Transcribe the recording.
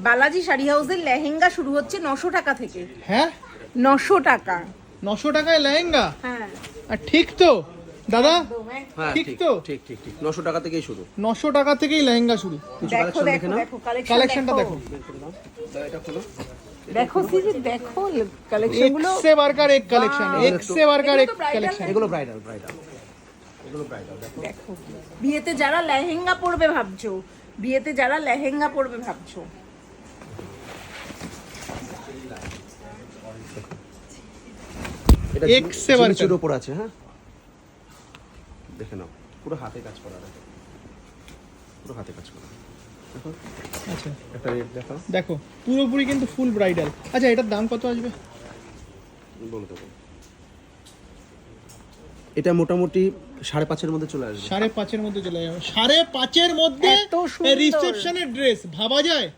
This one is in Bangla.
বালাজি শাড়ি হাউসের লেহেঙ্গা শুরু হচ্ছে 900 টাকা থেকে। হ্যাঁ 900 টাকা। 900 টাকায় লেহেঙ্গা? হ্যাঁ আর ঠিক তো দাদা? হ্যাঁ ঠিক ঠিক তো? ঠিক ঠিক ঠিক 900 টাকা থেকেই শুরু। 900 টাকা থেকেই লেহেঙ্গা শুরু। দেখো দেখো দেখো কালেকশনটা দেখো। এটা খোলো। দেখো সিজি দেখো কালেকশন গুলো। এক সে বারকার এক কালেকশন, এক সে বারকার এক কালেকশন। এগুলো ব্রাইডাল ব্রাইডাল। এগুলো ব্রাইডাল দেখো। দেখো বিয়েতে যারা লেহেঙ্গা পরবে ভাবছো, বিয়েতে যারা লেহেঙ্গা পরবে ভাবছো, এটা এক সে বারকার। জিনিসের উপর আছে, হ্যাঁ দেখে নাও, পুরো হাতে কাজ করা দেখো, পুরো হাতে কাজ করা দেখো। আচ্ছা একটা রেট দেখাও, দেখো পুরোপুরি কিন্তু ফুল ব্রাইডাল। আচ্ছা এটার দাম কত আসবে? বলে দেবো। এটা মোটামুটি 5.5-এর মধ্যে চলে আসবে। 5.5-এর মধ্যে চলে যাবে। 5.5-এর মধ্যে এত সুন্দর। রিসেপশনের ড্রেস ভাবা যায়?